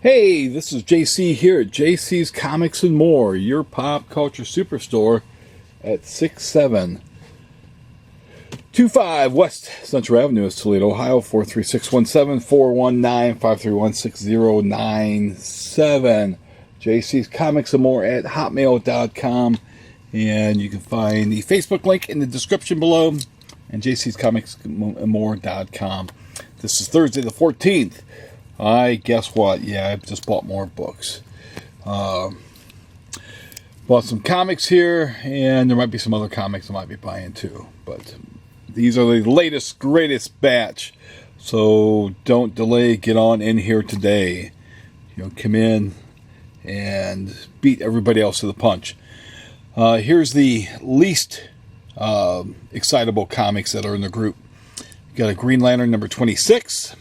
Hey, this is JC here at JC's Comics and More, your pop culture superstore at 6725 West Central Avenue, Toledo, Ohio, 43617-419-531-6097. JC's Comics and More at hotmail.com. And you can find the Facebook link in the description below and jcscomicsandmore.com. This is Thursday the 14th. Guess what? Yeah, I just bought more books. Bought some comics here, and there might be some other comics I might be buying too. But these are the latest, greatest batch. So don't delay. Get on in here today. Come in and beat everybody else to the punch. Here's the least excitable comics that are in the group. You got a Green Lantern number 26.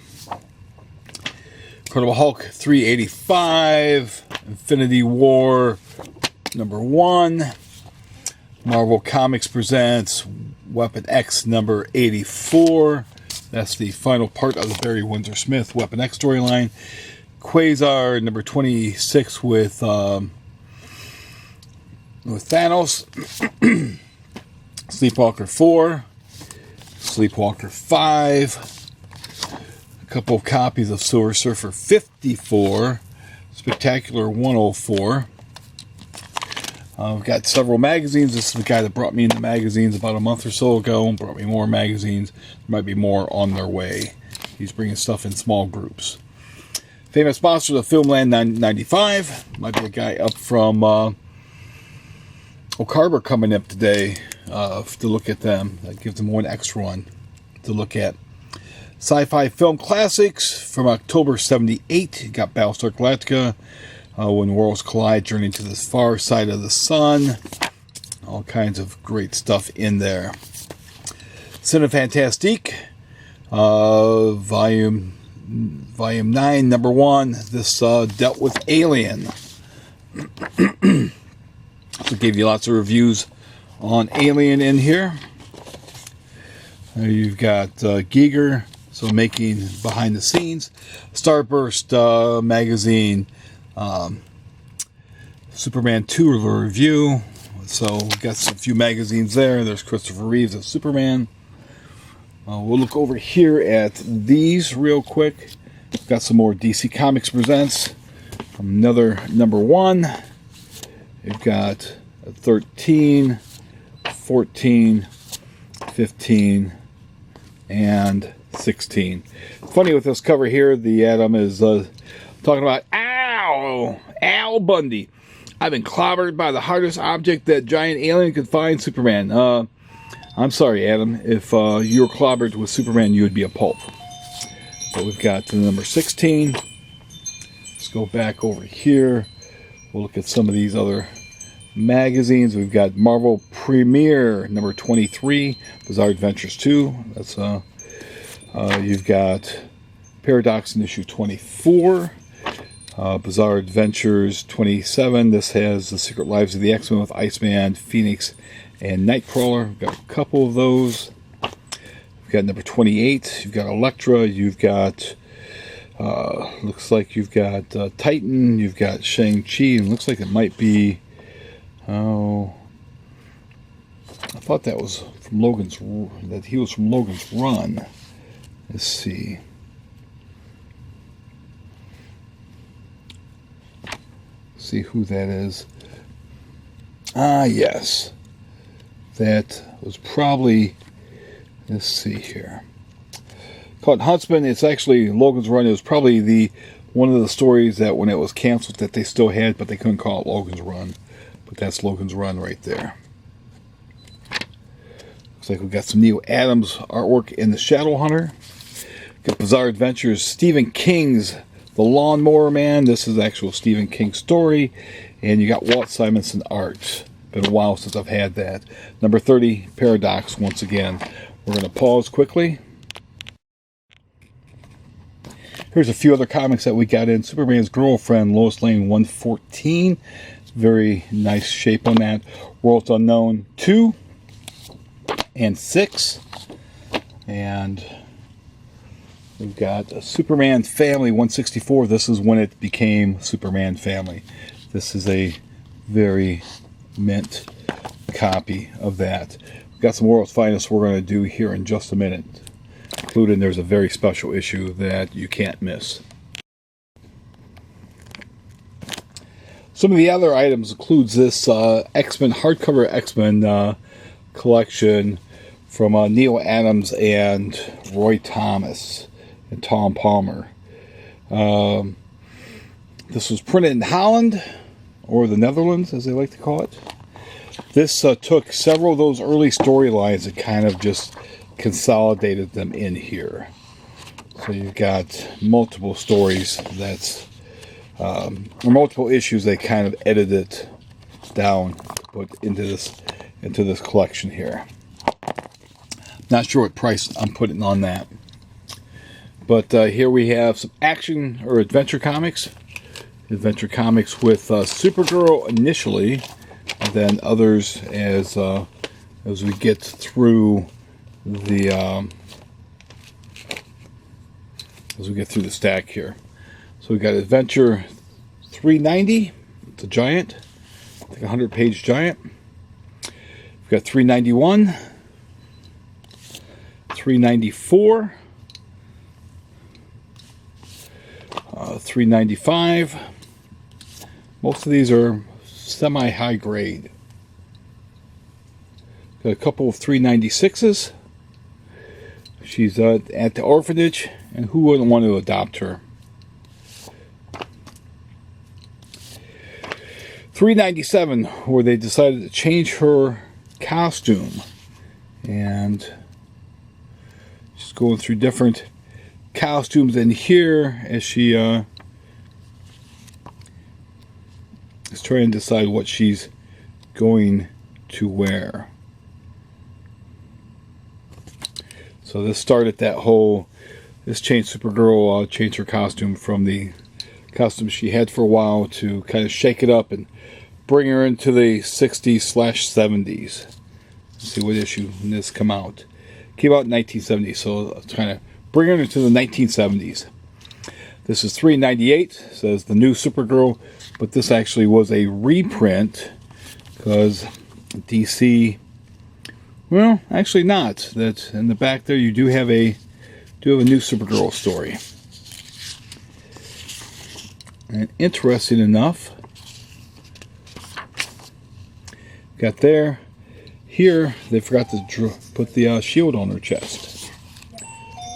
Incredible Hulk 385, Infinity War number 1, Marvel Comics presents Weapon X number 84. That's the final part of the Barry Windsor Smith Weapon X storyline. Quasar number 26 with Thanos. Sleepwalker 4, Sleepwalker 5. A couple of copies of Silver Surfer 54, Spectacular 104. We've got several magazines. This is the guy that brought me into magazines about a month or so ago. Brought me more magazines. There might be more on their way. He's bringing stuff in small groups. Famous sponsors of Filmland 95. Might be a guy up from Oak Harbor coming up today to look at them. That gives them one extra one to look at. Sci-fi film classics from October 78. You got Battlestar Galactica, When Worlds Collide, Journey to the Far Side of the Sun. All kinds of great stuff in there. Cinefantastique, Volume 9, Number 1. This dealt with Alien. So gave you lots of reviews on Alien in here. You've got Giger. So making behind the scenes. Starburst magazine. Superman 2 review. So we've got a few magazines there. There's Christopher Reeves of Superman. We'll look over here at these real quick. We've got some more DC Comics Presents. Another number 1. We've got 13, 14, 15, and 16. Funny with this cover here, the Atom is talking about Al Bundy. I've been clobbered by the hardest object that giant alien could find, Superman. I'm sorry, Adam. If you were clobbered with Superman, you would be a pulp. But we've got the number 16. Let's go back over here. We'll look at some of these other magazines. We've got Marvel Premiere number 23, Bizarre Adventures 2. That's you've got Paradox in issue 24, Bizarre Adventures 27. This has The Secret Lives of the X-Men with Iceman, Phoenix, and Nightcrawler. We've got a couple of those. We've got number 28. You've got Elektra. You've got looks like you've got Titan. You've got Shang-Chi, and looks like it might be I thought that was from that he was from Logan's Run. Let's see. See who that is. Yes. That was probably, let's see here. Called Huntsman. It's actually Logan's Run. It was probably one of the stories that when it was canceled that they still had, but they couldn't call it Logan's Run. But that's Logan's Run right there. Looks like we've got some Neil Adams artwork in The Shadow Hunter. Got Bizarre Adventures, Stephen King's The Lawnmower Man. This is actual Stephen King story. And you got Walt Simonson art. Been a while since I've had that. Number 30, Paradox once again. We're going to pause quickly. Here's a few other comics that we got in. Superman's Girlfriend, Lois Lane 114. Very nice shape on that. Worlds Unknown 2 and 6. And We've got a Superman Family 164. This is when it became Superman Family. This is a very mint copy of that. We've got some World's Finest we're going to do here in just a minute. Including there's a very special issue that you can't miss. Some of the other items includes this X-Men hardcover X-Men collection from Neil Adams and Roy Thomas and Tom Palmer. This was printed in Holland, or the Netherlands as they like to call it. This took several of those early storylines and kind of just consolidated them in here. So you've got multiple stories that's or multiple issues they kind of edited down, put into this collection here. Not sure what price I'm putting on that. But here we have some action or adventure comics. Adventure comics with Supergirl initially, and then others as we get through the stack here. So we got Adventure 390. It's a giant, like a 100-page giant. We've got 391, 394, 395. Most of these are semi-high grade. Got a couple of 396s. She's at the orphanage, and who wouldn't want to adopt her? 397, where they decided to change her costume, and she's going through different costumes in here as she is trying to decide what she's going to wear. So this started that whole, this changed Supergirl, changed her costume from the costume she had for a while to kind of shake it up and bring her into the 60s/70s. Let's see what issue this come out. Came out in 1970, so trying to bring her into the 1970s. This is 398, says the new Supergirl, but this actually was a reprint because DC, well, actually not. That in the back there you do have a new Supergirl story. And interesting enough, got there, here they forgot to put the shield on her chest.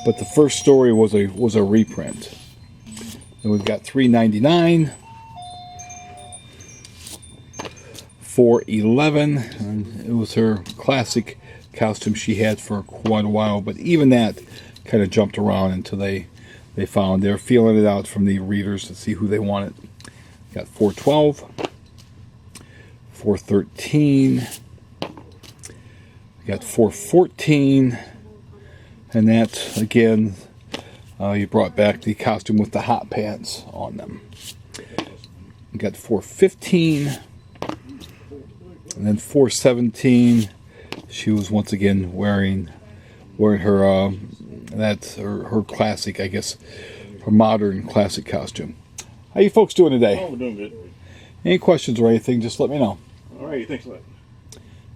But the first story was a reprint. Then we've got 399, 411, and it was her classic costume she had for quite a while. But even that kind of jumped around until they found they're feeling it out from the readers to see who they wanted. Got 412, 413, got 414, and that again, you brought back the costume with the hot pants on them. We got 415, and then 417. She was once again wearing her her classic, I guess, her modern classic costume. How you folks doing today? Oh, we're doing good. Any questions or anything, just let me know. All right, thanks a lot.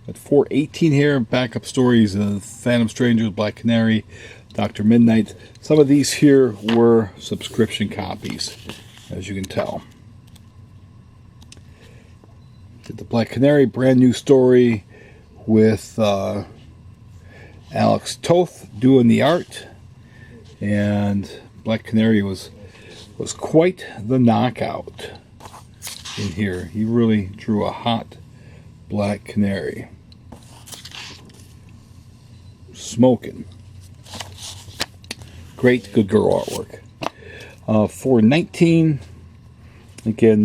At 418 here, backup stories of Phantom Strangers, Black Canary, Dr. Midnight. Some of these here were subscription copies, as you can tell. Did the Black Canary, brand new story with Alex Toth doing the art, and Black Canary was quite the knockout in here. He really drew a hot Black Canary. Smoking. Great Good Girl artwork. 419, again,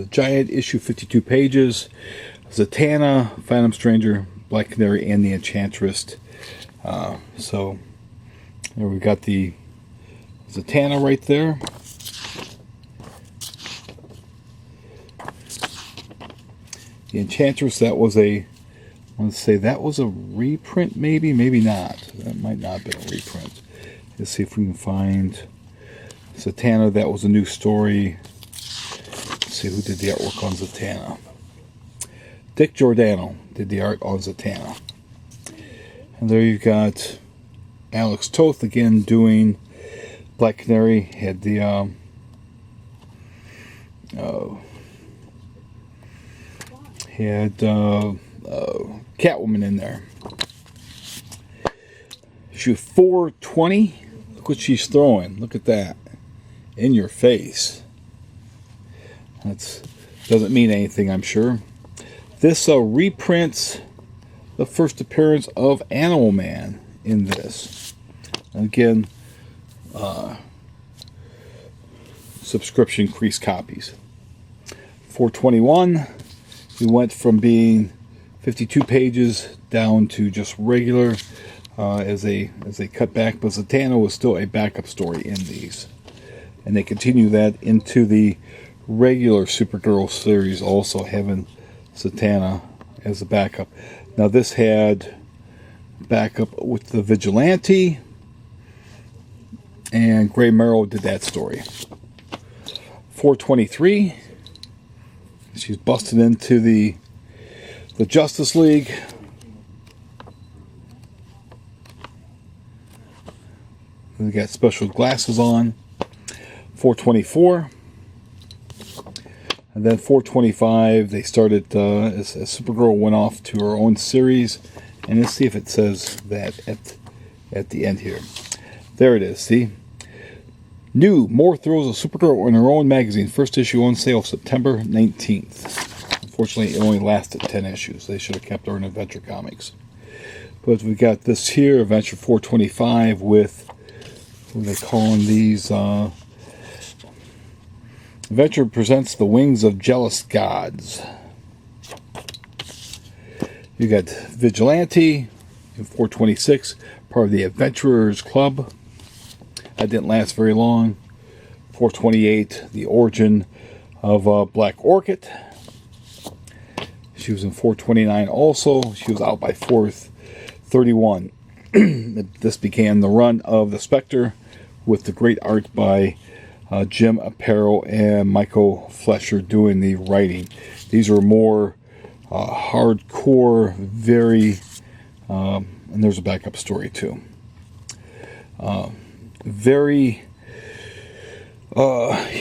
giant issue, 52 pages. Zatanna, Phantom Stranger, Black Canary, and the Enchantress. So there we got the Zatanna right there. The Enchantress, that was I want to say that was a reprint, maybe not. That might not have been a reprint. Let's see if we can find Zatanna. That was a new story. Let's see who did the artwork on Zatanna. Dick Giordano did the art on Zatanna. And there you've got Alex Toth again doing Black Canary. Had the Catwoman in there. Issue 420. Look what she's throwing. Look at that. In your face. That doesn't mean anything, I'm sure. This reprints the first appearance of Animal Man in this. And again, subscription increased copies. 421, we went from being 52 pages down to just regular as they cut back, but Zatanna was still a backup story in these. And they continue that into the regular Supergirl series, also having Zatanna as a backup. Now this had backup with the Vigilante, and Gray Merrill did that story. 423, she's busted into the Justice League. We got special glasses on. 424. And then 425, they started, as Supergirl went off to her own series. And let's see if it says that at the end here. There it is, see? New, more thrills of Supergirl in her own magazine. First issue on sale September 19th. Unfortunately, it only lasted 10 issues. They should have kept her in Adventure Comics. But we got this here, Adventure 425, with, what are they calling these? Adventure presents the wings of jealous gods. You got Vigilante in 426, part of the Adventurers Club. That didn't last very long. 428, the origin of Black Orchid. She was in 429 also. She was out by 431. This began the run of the Spectre with the great art by Jim Aparo and Michael Fleischer doing the writing. These are more hardcore, very, and there's a backup story too. He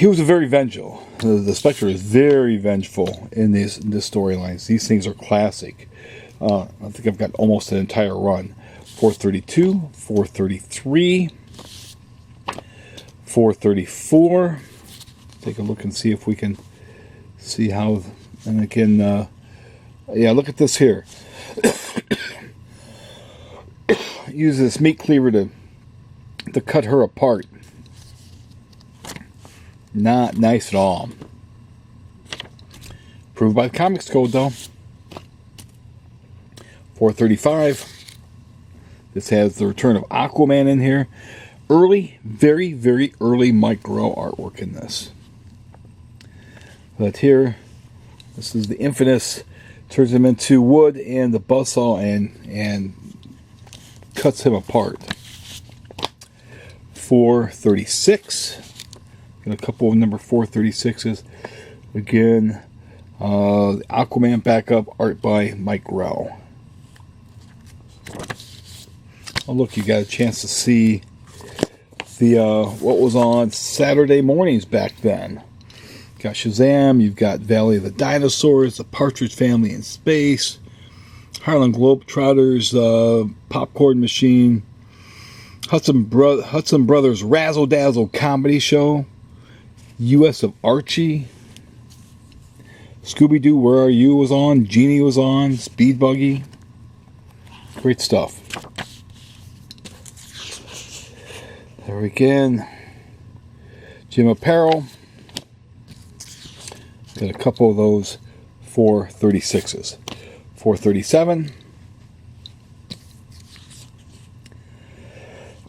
was a very vengeful. The Spectre is very vengeful in this storylines. These things are classic. I think I've got almost an entire run. 432, 433. 434. Take a look and see if we can see how. And again, yeah, look at this here. Use this meat cleaver to cut her apart. Not nice at all. Approved by the Comics Code, though. 435. This has the return of Aquaman in here. Early, very, very early Mike Grell artwork in this. But here, this is the infamous, turns him into wood and the buzzsaw and cuts him apart. 436. Got a couple of number 436s. Again, Aquaman backup, art by Mike Grell. Oh, look, you got a chance to see the what was on Saturday mornings back then. You got Shazam, you've got Valley of the Dinosaurs, The Partridge Family in Space, Harlem Globetrotters, Popcorn Machine, Hudson Brothers Razzle Dazzle Comedy Show, U.S. of Archie, Scooby-Doo Where Are You was on, Genie was on, Speed Buggy. Great stuff. There again, Jim Aparo. Got a couple of those 436s. 437.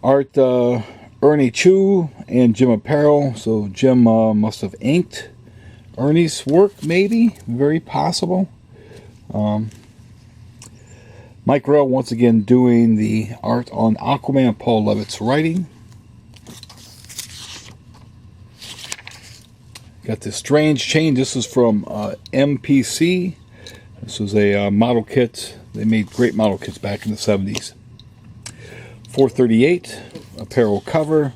Art Ernie Chu and Jim Aparo. So Jim must have inked Ernie's work, maybe. Very possible. Mike Grell once again doing the art on Aquaman, Paul Levitt's writing. Got this strange chain. This is from MPC. This was a model kit. They made great model kits back in the 70s. 438 apparel cover,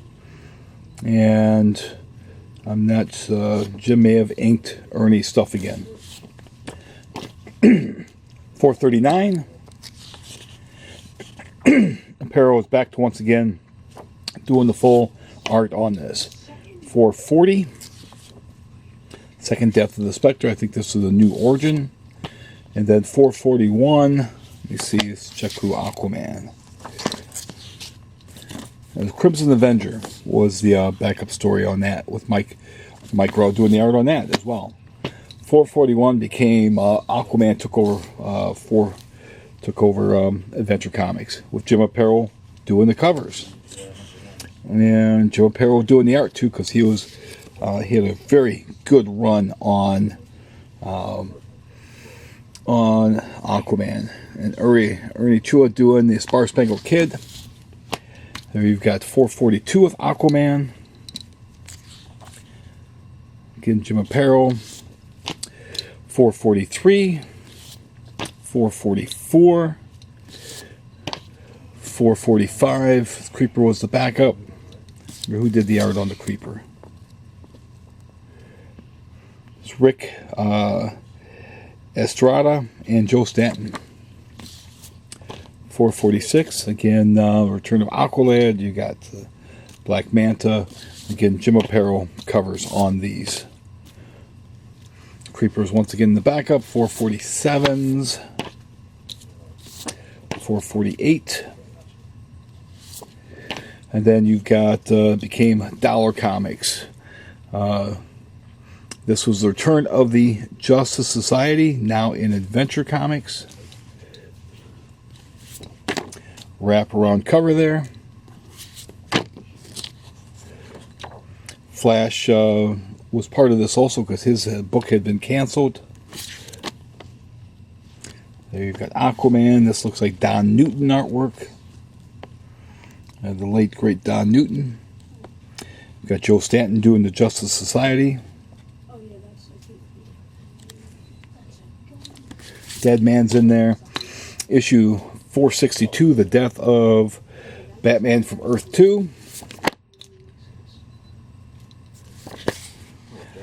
and I'm not. Jim may have inked Ernie's stuff again. 439 apparel is back to once again doing the full art on this. 440 second Death of the Spectre. I think this is a new origin. And then 441, let me see, let's check who Aquaman. And Crimson Avenger was the backup story on that, with Mike Rowe doing the art on that as well. 441 became Aquaman took over Adventure Comics, with Jim Aparo doing the covers, and Jim Aparo doing the art too, because he had a very good run on Aquaman. And Ernie Chua doing the Star Spangled Kid. There you've got 442 with Aquaman. Again, Jim Aparo. 443. 444. 445. Creeper was the backup. Who did the art on the Creeper? It's Rick Estrada and Joe Stanton. 446, again, Return of Aqualad. You got Black Manta. Again, Jim Aparo covers on these. Creepers once again in the backup. 447s. 448. And then you've got, became Dollar Comics. This was the return of the Justice Society, now in Adventure Comics. Wraparound cover there. Flash was part of this also because his book had been canceled. There you've got Aquaman. This looks like Don Newton artwork. The late, great Don Newton. You've got Joe Stanton doing the Justice Society. Dead Man's in there. Issue 462, The Death of Batman from Earth 2.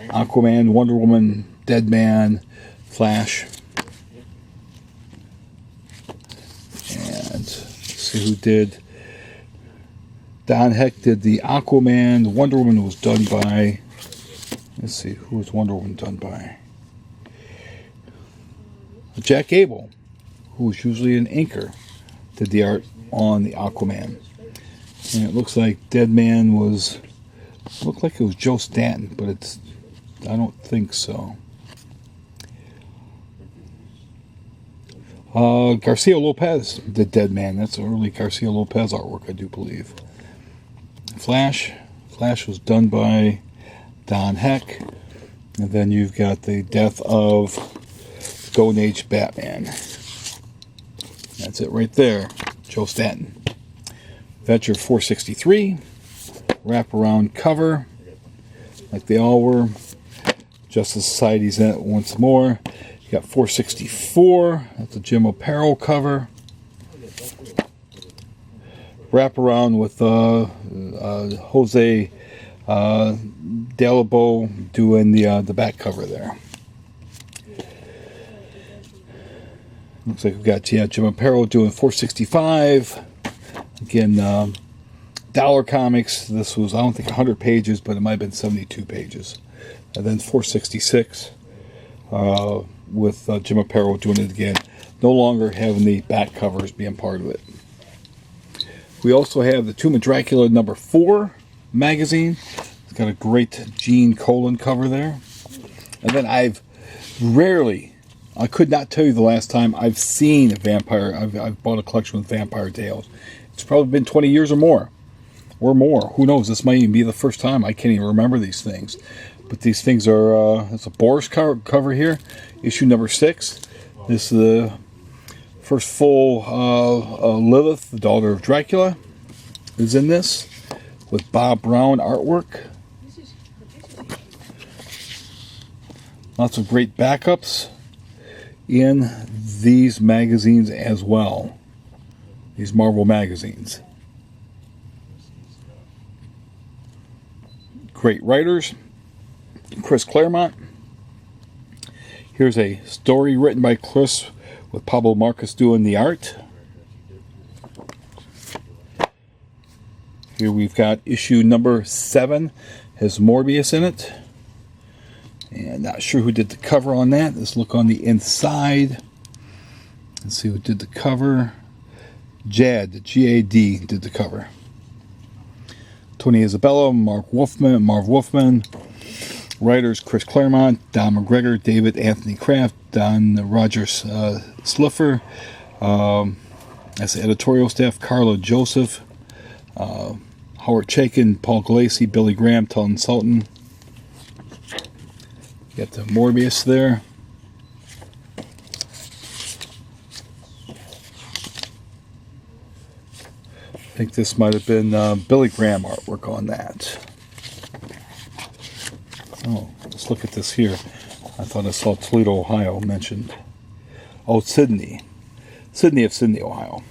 Aquaman, Wonder Woman, Dead Man, Flash. And let's see who did. Don Heck did the Aquaman. Wonder Woman was done by... Let's see, who was Wonder Woman done by? Jack Abel, who was usually an inker, did the art on the Aquaman. And it looks like Dead Man was... looked like it was Joe Stanton, but it's... I don't think so. Garcia Lopez did Dead Man. That's early Garcia Lopez artwork, I do believe. Flash was done by Don Heck. And then you've got the death of Golden Age Batman. That's it right there. Joe Stanton. Adventure 463. Wraparound cover. Like they all were. Justice Society's in it once more. You got 464. That's a Jim Aparo cover. Wraparound with Jose Delabo doing the back cover there. Looks like we've got Jim Aparo doing 465. Again, Dollar Comics. This was, I don't think 100 pages, but it might have been 72 pages. And then 466 with Jim Aparo doing it again. No longer having the back covers being part of it. We also have the Tomb of Dracula #4 magazine. It's got a great Gene Colan cover there. And then I could not tell you the last time I've seen a vampire. I've bought a collection with Vampire Tales. It's probably been 20 years or more. Who knows? This might even be the first time. I can't even remember these things. But these things are, it's a Boris cover here. Issue #6. This is the first full Lilith, the daughter of Dracula, is in this. With Bob Brown artwork. Lots of great backups in these magazines as well. These Marvel magazines. Great writers. Chris Claremont. Here's a story written by Chris with Pablo Marcus doing the art. Here we've got issue number 7. Has Morbius in it. And not sure who did the cover on that. Let's look on the inside. Let's see who did the cover. Jad, G-A-D, did the cover. Tony Isabella, Marv Wolfman. Writers Chris Claremont, Don McGregor, David Anthony Kraft, Don Rogers Sliffer. That's the editorial staff. Carla Joseph, Howard Chaykin, Paul Gulacy, Billy Graham, Telton Sultan. Got the Morbius there. I think this might have been Billy Graham artwork on that. Oh, let's look at this here. I thought I saw Toledo, Ohio mentioned. Oh, Sydney. Sydney of Sydney, Ohio.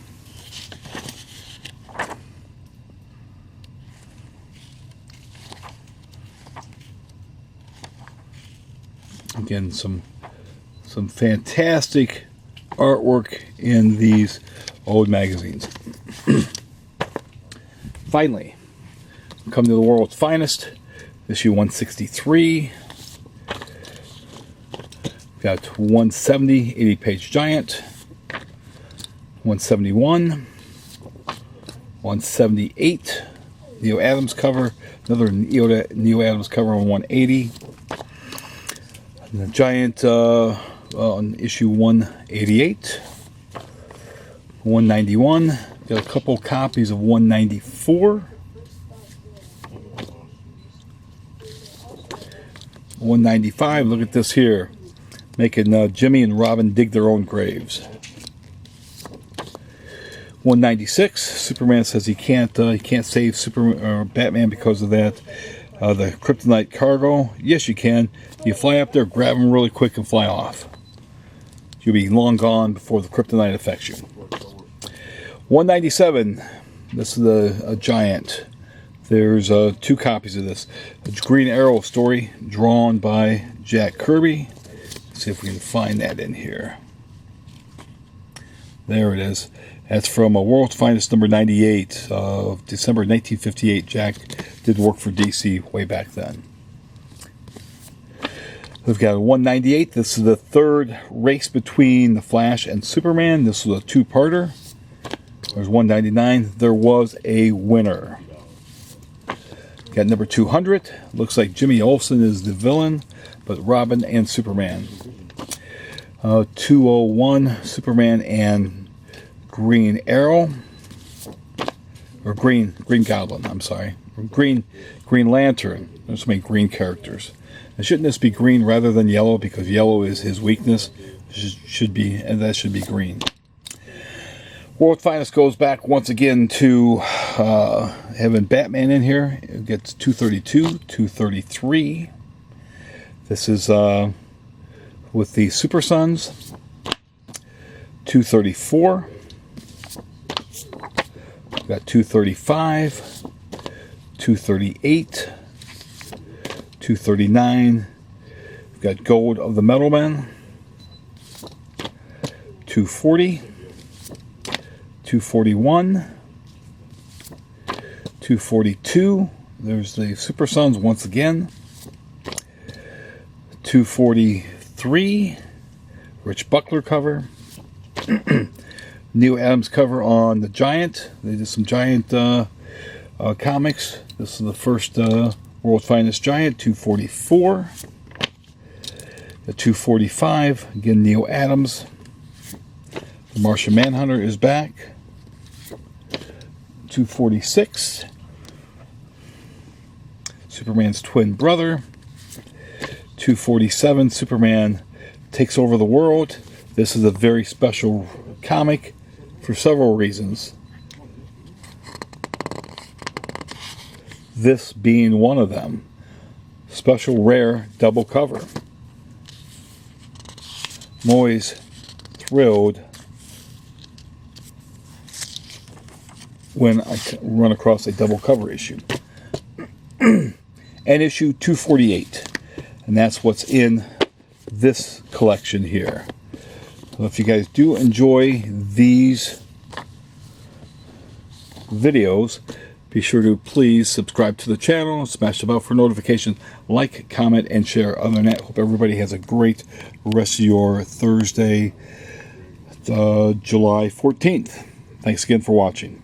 Again, some fantastic artwork in these old magazines. Finally, come to the world's finest. Issue 163. We've got 170, 80-page giant. 171. 178. Neo Adams cover. Another Neo Adams cover on 180. And the giant on issue 188. 191. Got a couple copies of 194. 195, look at this here. Making Jimmy and Robin dig their own graves. 196, Superman says he can't save Batman because of that. The kryptonite cargo. Yes, you can. You fly up there, grab them really quick, and fly off. You'll be long gone before the kryptonite affects you. 197, this is a giant. There's 2 copies of this. A Green Arrow story drawn by Jack Kirby. Let's see if we can find that in here. There it is. That's from World's Finest number 98 of December 1958. Jack did work for DC way back then. We've got a 198. This is the third race between the Flash and Superman. This was a 2-parter. There's 199. There was a winner. Got number 200. Looks like Jimmy Olsen is the villain, but Robin and Superman. 201, Superman and Green Arrow. Or Green Goblin, I'm sorry. Green Lantern. There's so many green characters. And shouldn't this be green rather than yellow? Because yellow is his weakness. And that should be green. World Finest goes back once again to having Batman in here. It gets 232, 233. This is with the Super Sons. 234. We've got 235, 238, 239. We've got Gold of the Metal Men. 240. 241, 242, there's the Super Sons once again. 243, Rich Buckler cover. Neil Adams cover on the Giant. They did some Giant comics. This is the first World's Finest Giant. 244, the 245, again Neil Adams. The Martian Manhunter is back. 246. Superman's twin brother. 247. Superman takes over the world. This is a very special comic for several reasons. This being one of them. Special rare double cover. I'm always thrilled when I run across a double cover issue. And issue 248. And that's what's in this collection here. So if you guys do enjoy these videos, be sure to please subscribe to the channel, smash the bell for notifications, like, comment, and share. Other than that, hope everybody has a great rest of your Thursday, July 14th. Thanks again for watching.